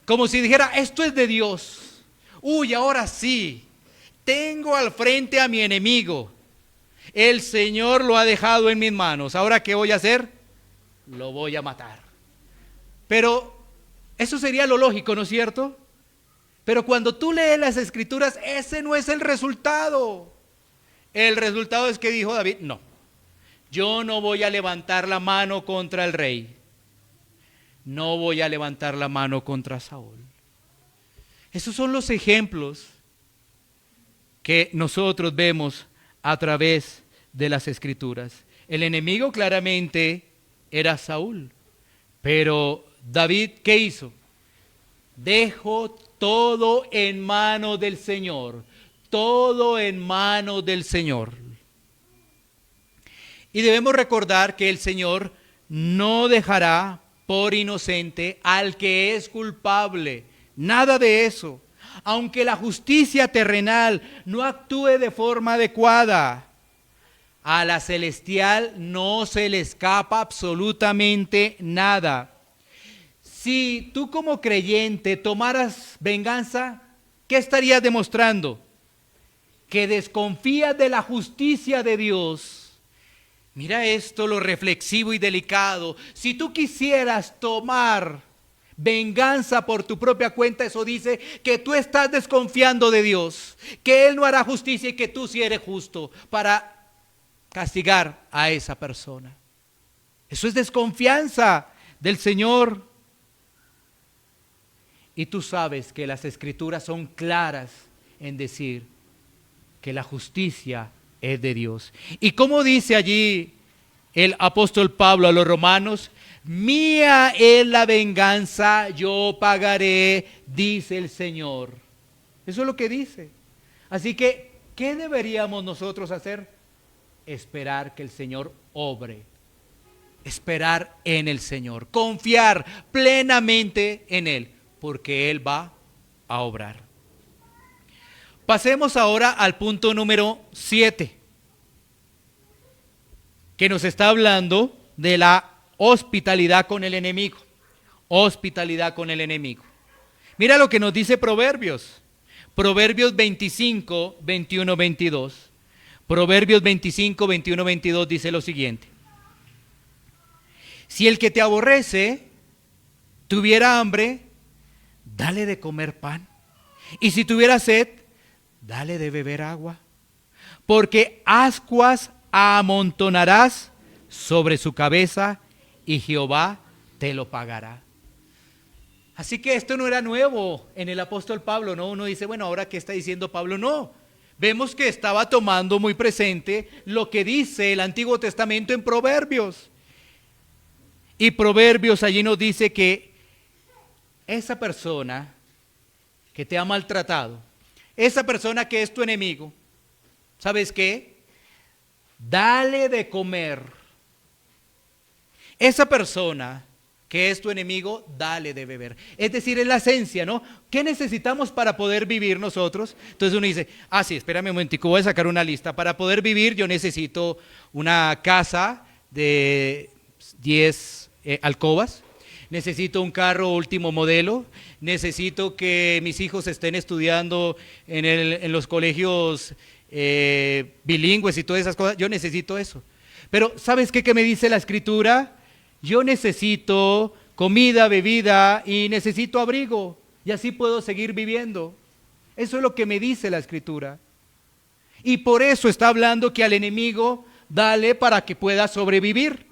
como si dijera, esto es de Dios. Uy, ahora sí, tengo al frente a mi enemigo. El Señor lo ha dejado en mis manos. ¿Ahora qué voy a hacer? Lo voy a matar. Pero eso sería lo lógico, ¿no es cierto? Pero cuando tú lees las Escrituras, ese no es el resultado. El resultado es que dijo David, no, yo no voy a levantar la mano contra el rey. No voy a levantar la mano contra Saúl. Esos son los ejemplos que nosotros vemos a través de las Escrituras. El enemigo claramente era Saúl, pero David, ¿qué hizo? Dejó todo en manos del Señor, todo en manos del Señor. Y debemos recordar que el Señor no dejará por inocente al que es culpable. Nada de eso. Aunque la justicia terrenal no actúe de forma adecuada, a la celestial no se le escapa absolutamente nada. Si tú como creyente tomaras venganza, ¿qué estarías demostrando? Que desconfías de la justicia de Dios, Mira esto, lo reflexivo y delicado. Si tú quisieras tomar venganza por tu propia cuenta, eso dice que tú estás desconfiando de Dios, que Él no hará justicia y que tú sí eres justo para castigar a esa persona. Eso es desconfianza del Señor. Y tú sabes que las Escrituras son claras en decir que la justicia es de Dios. Y como dice allí el apóstol Pablo a los romanos, mía es la venganza, yo pagaré, dice el Señor. Eso es lo que dice. Así que, ¿qué deberíamos nosotros hacer? Esperar que el Señor obre. Esperar en el Señor. Confiar plenamente en Él, porque Él va a obrar. Pasemos ahora al punto número 7, que nos está hablando de la hospitalidad con el enemigo. Hospitalidad con el enemigo. Mira lo que nos dice Proverbios. Proverbios 25, 21, 22. Proverbios 25, 21, 22 dice lo siguiente. Si el que te aborrece tuviera hambre, dale de comer pan. Y si tuviera sed, dale de beber agua. Porque ascuas amontonarás sobre su cabeza y Jehová te lo pagará. Así que esto no era nuevo en el apóstol Pablo, ¿no? Uno dice, bueno, ¿ahora qué está diciendo Pablo? No, vemos que estaba tomando muy presente lo que dice el Antiguo Testamento en Proverbios. Y Proverbios allí nos dice que esa persona que te ha maltratado, esa persona que es tu enemigo, ¿sabes qué? Dale de comer. Esa persona que es tu enemigo, dale de beber. Es decir, es la esencia, ¿no? ¿Qué necesitamos para poder vivir nosotros? Entonces uno dice, sí, espérame un momentico, voy a sacar una lista. Para poder vivir yo necesito una casa de 10 alcobas, necesito un carro último modelo, necesito que mis hijos estén estudiando en los colegios bilingües y todas esas cosas. Yo necesito eso. Pero ¿sabes qué me dice la Escritura? Yo necesito comida, bebida y necesito abrigo, y así puedo seguir viviendo. Eso es lo que me dice la Escritura. Y por eso está hablando que al enemigo dale para que pueda sobrevivir.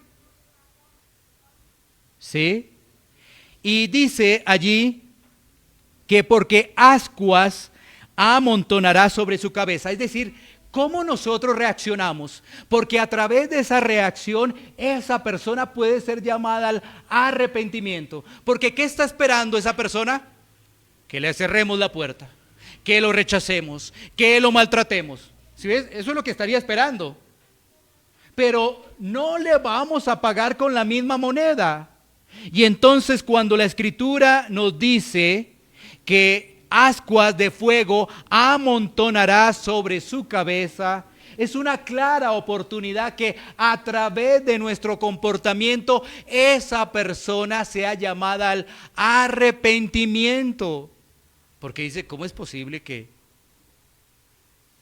¿Sí? Y dice allí que porque ascuas amontonará sobre su cabeza. Es decir, ¿cómo nosotros reaccionamos? Porque a través de esa reacción, esa persona puede ser llamada al arrepentimiento. Porque ¿qué está esperando esa persona? Que le cerremos la puerta, que lo rechacemos, que lo maltratemos. ¿Sí ves? Eso es lo que estaría esperando. Pero no le vamos a pagar con la misma moneda. Y entonces cuando la Escritura nos dice que ascuas de fuego amontonará sobre su cabeza, es una clara oportunidad que a través de nuestro comportamiento esa persona sea llamada al arrepentimiento. Porque dice, ¿cómo es posible que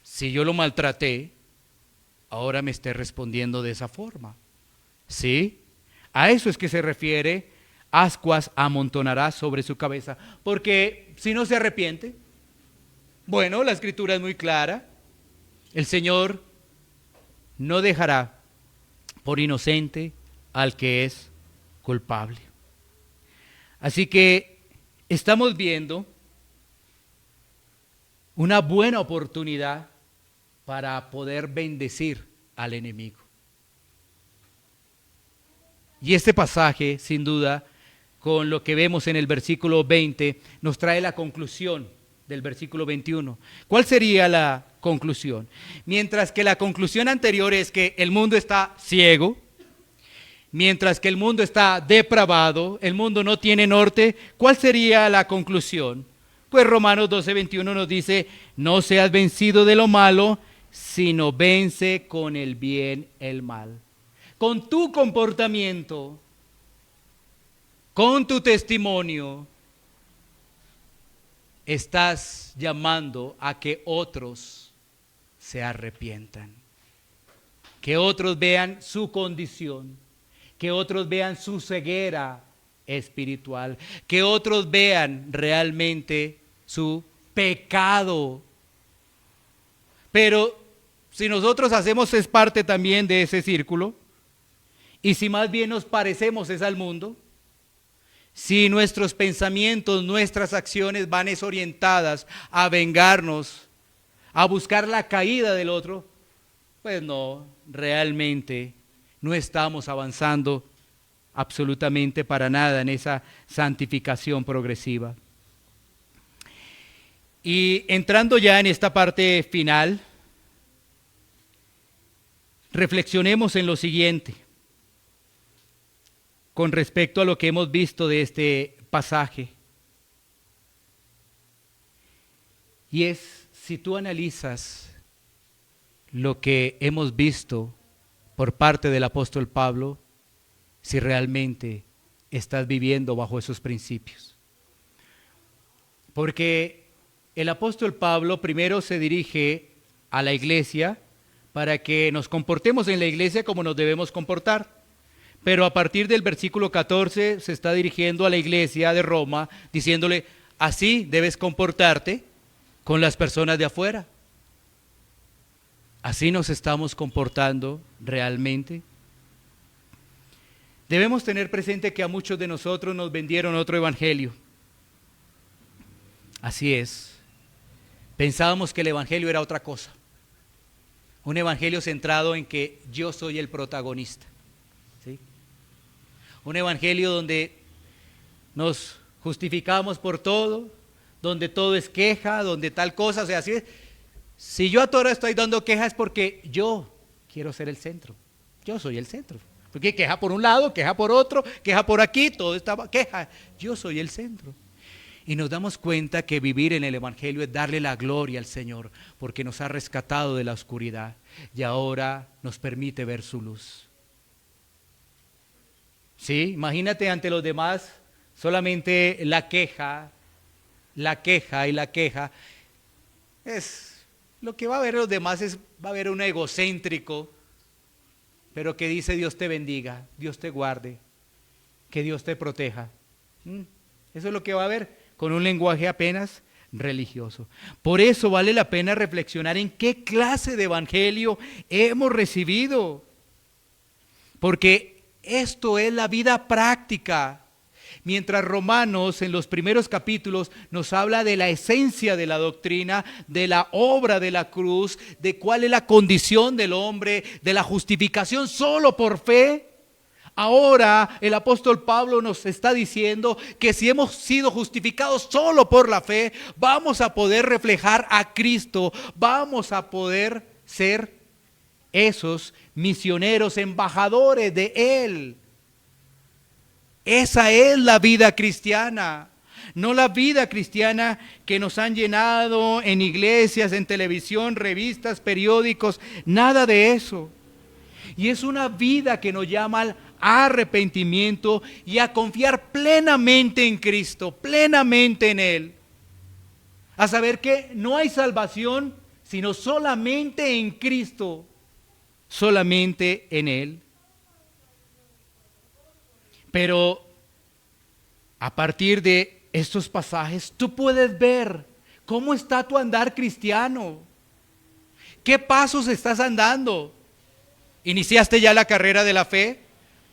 si yo lo maltraté, ahora me esté respondiendo de esa forma? ¿Sí? A eso es que se refiere, ascuas amontonará sobre su cabeza. Porque si no se arrepiente, bueno, la Escritura es muy clara. El Señor no dejará por inocente al que es culpable. Así que estamos viendo una buena oportunidad para poder bendecir al enemigo. Y este pasaje, sin duda, con lo que vemos en el versículo 20, nos trae la conclusión del versículo 21. ¿Cuál sería la conclusión? Mientras que la conclusión anterior es que el mundo está ciego, mientras que el mundo está depravado, el mundo no tiene norte, ¿cuál sería la conclusión? Pues Romanos 12:21 nos dice, no seas vencido de lo malo, sino vence con el bien el mal. Con tu comportamiento, con tu testimonio, estás llamando a que otros se arrepientan. que otros vean su condición, que otros vean su ceguera espiritual, que otros vean realmente su pecado. Pero si nosotros hacemos es parte también de ese círculo, y si más bien nos parecemos es al mundo, si nuestros pensamientos, nuestras acciones van orientadas a vengarnos, a buscar la caída del otro, pues no, realmente no estamos avanzando absolutamente para nada en esa santificación progresiva. Y entrando ya en esta parte final, reflexionemos en lo siguiente con respecto a lo que hemos visto de este pasaje. Y es, si tú analizas lo que hemos visto por parte del apóstol Pablo, si realmente estás viviendo bajo esos principios. Porque el apóstol Pablo primero se dirige a la iglesia para que nos comportemos en la iglesia como nos debemos comportar. Pero a partir del versículo 14 se está dirigiendo a la iglesia de Roma diciéndole, así debes comportarte con las personas de afuera. ¿Así nos estamos comportando realmente? Debemos tener presente que a muchos de nosotros nos vendieron otro evangelio. Así es. Pensábamos que el evangelio era otra cosa. Un evangelio centrado en que yo soy el protagonista. ¿Sí? Un evangelio donde nos justificamos por todo, donde todo es queja, donde tal cosa, o sea, así es. Si yo a todo estoy dando quejas es porque yo quiero ser el centro. Yo soy el centro. Porque queja por un lado, queja por otro, queja por aquí, todo está queja. Yo soy el centro. Y nos damos cuenta que vivir en el evangelio es darle la gloria al Señor, porque nos ha rescatado de la oscuridad y ahora nos permite ver su luz. Sí, imagínate ante los demás solamente la queja y la queja. Es lo que va a ver los demás, va a haber un egocéntrico, pero que dice Dios te bendiga, Dios te guarde, que Dios te proteja. Eso es lo que va a haber con un lenguaje apenas religioso. Por eso vale la pena reflexionar en qué clase de evangelio hemos recibido, porque esto es la vida práctica. Mientras Romanos en los primeros capítulos nos habla de la esencia de la doctrina, de la obra de la cruz, de cuál es la condición del hombre, de la justificación solo por fe, ahora el apóstol Pablo nos está diciendo que si hemos sido justificados solo por la fe, vamos a poder reflejar a Cristo, vamos a poder ser esos misioneros, embajadores de Él. Esa es la vida cristiana, no la vida cristiana que nos han llenado en iglesias, en televisión, revistas, periódicos, nada de eso. Y es una vida que nos llama al arrepentimiento y a confiar plenamente en Cristo, plenamente en Él. A saber que no hay salvación sino solamente en Cristo, solamente en Él. Pero a partir de estos pasajes tú puedes ver cómo está tu andar cristiano. ¿Qué pasos estás andando? ¿Iniciaste ya la carrera de la fe?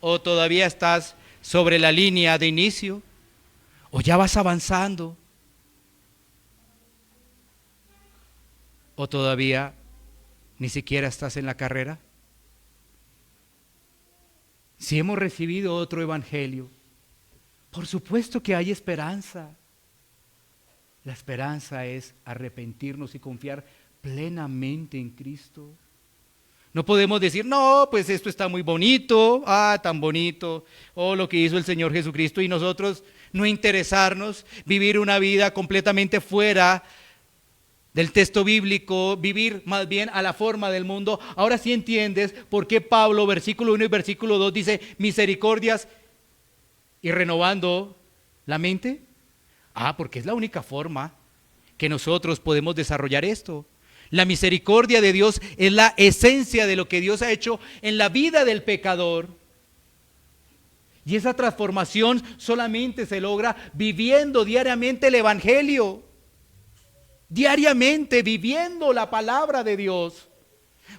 ¿O todavía estás sobre la línea de inicio? ¿O ya vas avanzando? ¿O todavía ni siquiera estás en la carrera? Si hemos recibido otro evangelio, por supuesto que hay esperanza. La esperanza es arrepentirnos y confiar plenamente en Cristo. No podemos decir, no, pues esto está muy bonito, tan bonito, lo que hizo el Señor Jesucristo, y nosotros no interesarnos, vivir una vida completamente fuera del texto bíblico, vivir más bien a la forma del mundo. Ahora sí entiendes por qué Pablo, versículo 1 y versículo 2, dice misericordias y renovando la mente. Porque es la única forma que nosotros podemos desarrollar esto. La misericordia de Dios es la esencia de lo que Dios ha hecho en la vida del pecador. Y esa transformación solamente se logra viviendo diariamente el Evangelio. Diariamente viviendo la palabra de Dios.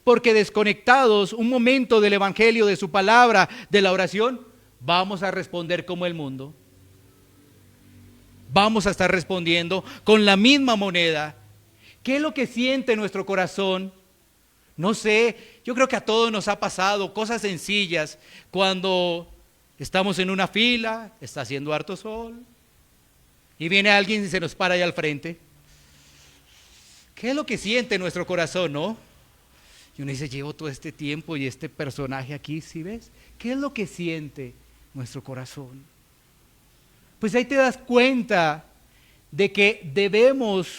Porque desconectados un momento del Evangelio, de su palabra, de la oración, vamos a responder como el mundo. Vamos a estar respondiendo con la misma moneda. ¿Qué es lo que siente nuestro corazón? No sé, yo creo que a todos nos ha pasado cosas sencillas cuando estamos en una fila, está haciendo harto sol y viene alguien y se nos para allá al frente. ¿Qué es lo que siente nuestro corazón, no? Y uno dice, llevo todo este tiempo y este personaje aquí, ¿sí ves? ¿Qué es lo que siente nuestro corazón? Pues ahí te das cuenta de que debemos,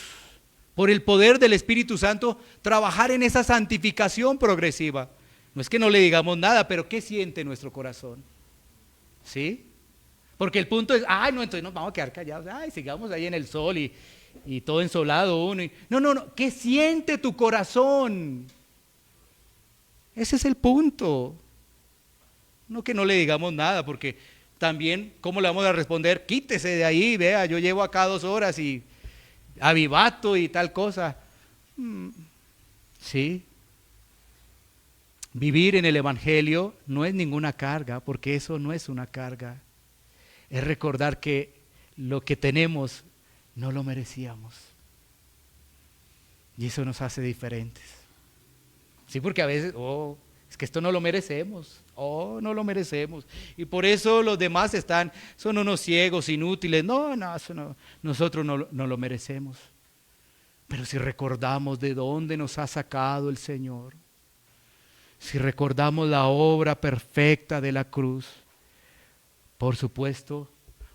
por el poder del Espíritu Santo, trabajar en esa santificación progresiva. No es que no le digamos nada, pero ¿qué siente nuestro corazón? ¿Sí? Porque el punto es, ay, no, entonces nos vamos a quedar callados, ay, sigamos ahí en el sol y todo ensolado uno. No, ¿qué siente tu corazón? Ese es el punto. No que no le digamos nada, porque también, ¿cómo le vamos a responder? Quítese de ahí, vea, yo llevo acá 2 horas y avivato y tal cosa. Sí. Vivir en el Evangelio no es ninguna carga, porque eso no es una carga. Es recordar que lo que tenemos no lo merecíamos. Y eso nos hace diferentes. Sí, porque a veces, es que esto no lo merecemos. No lo merecemos. Y por eso los demás son unos ciegos, inútiles. No, eso no, nosotros no lo merecemos. Pero si recordamos de dónde nos ha sacado el Señor, si recordamos la obra perfecta de la cruz, por supuesto,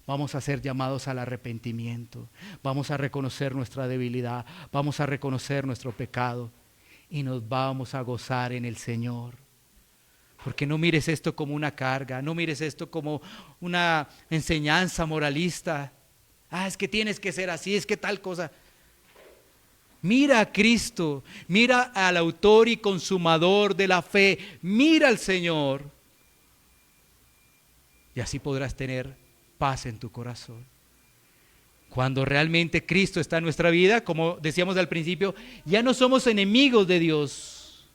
vamos a ser llamados al arrepentimiento. Vamos a reconocer nuestra debilidad, vamos a reconocer nuestro pecado y nos vamos a gozar en el Señor. Porque no mires esto como una carga, no mires esto como una enseñanza moralista. Es que tienes que ser así, es que tal cosa. Mira a Cristo, mira al autor y consumador de la fe, mira al Señor. Y así podrás tener paz en tu corazón. Cuando realmente Cristo está en nuestra vida, como decíamos al principio, ya no somos enemigos de Dios.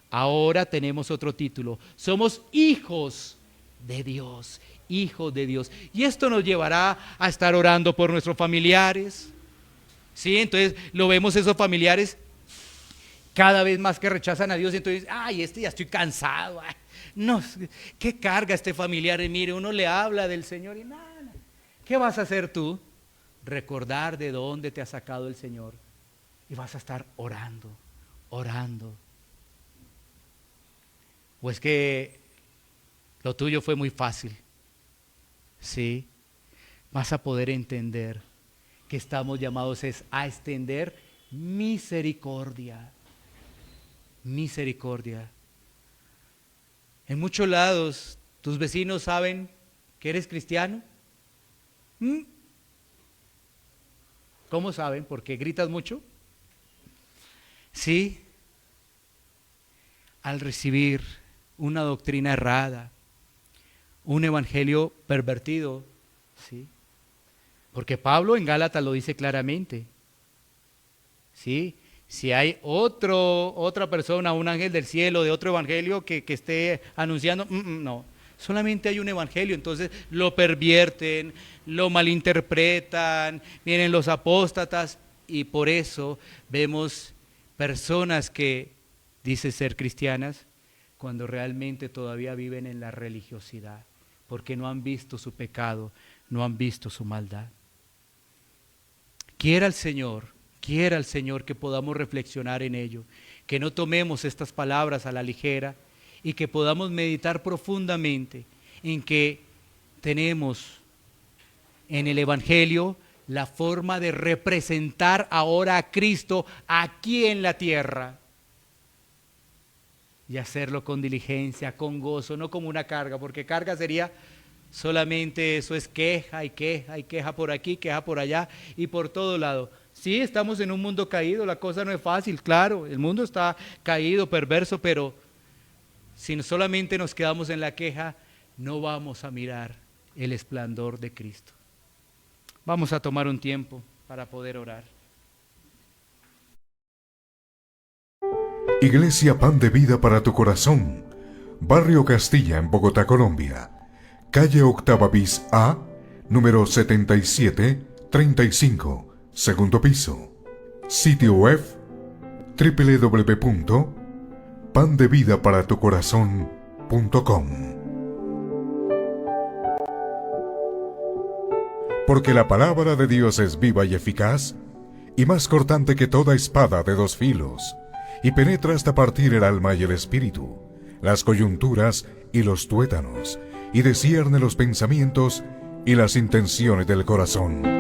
Ahora tenemos otro título, somos hijos de Dios, hijos de Dios. Y esto nos llevará a estar orando por nuestros familiares. Sí, entonces lo vemos esos familiares cada vez más que rechazan a Dios. Entonces, ya estoy cansado. No, qué carga este familiar. Y mire, uno le habla del Señor y nada. ¿Qué vas a hacer tú? Recordar de dónde te ha sacado el Señor. Y vas a estar orando. ¿O es que lo tuyo fue muy fácil? Sí, vas a poder entender que estamos llamados a extender misericordia. Misericordia. En muchos lados, tus vecinos saben que eres cristiano. ¿Cómo saben? ¿Porque gritas mucho? Sí. Al recibir una doctrina errada, un evangelio pervertido, ¿sí? Porque Pablo en Gálatas lo dice claramente, ¿sí? Si hay otra persona, un ángel del cielo de otro evangelio que esté anunciando, no, solamente hay un evangelio, entonces lo pervierten, lo malinterpretan, vienen los apóstatas y por eso vemos personas que dicen ser cristianas cuando realmente todavía viven en la religiosidad, porque no han visto su pecado, no han visto su maldad. Quiera el Señor que podamos reflexionar en ello, que no tomemos estas palabras a la ligera y que podamos meditar profundamente en que tenemos en el Evangelio la forma de representar ahora a Cristo aquí en la tierra y hacerlo con diligencia, con gozo, no como una carga, porque carga sería solamente eso es queja y queja y queja por aquí, queja por allá y por todo lado. Sí, estamos en un mundo caído, la cosa no es fácil, claro, el mundo está caído, perverso, pero si solamente nos quedamos en la queja, no vamos a mirar el esplendor de Cristo. Vamos a tomar un tiempo para poder orar. Iglesia Pan de Vida para tu Corazón, Barrio Castilla en Bogotá, Colombia. Calle Octava bis A, número 7735, segundo piso. Sitio web www.pandevidaparatucorazon.com. Porque la palabra de Dios es viva y eficaz, y más cortante que toda espada de dos filos, y penetra hasta partir el alma y el espíritu, las coyunturas y los tuétanos, y discierne los pensamientos y las intenciones del corazón.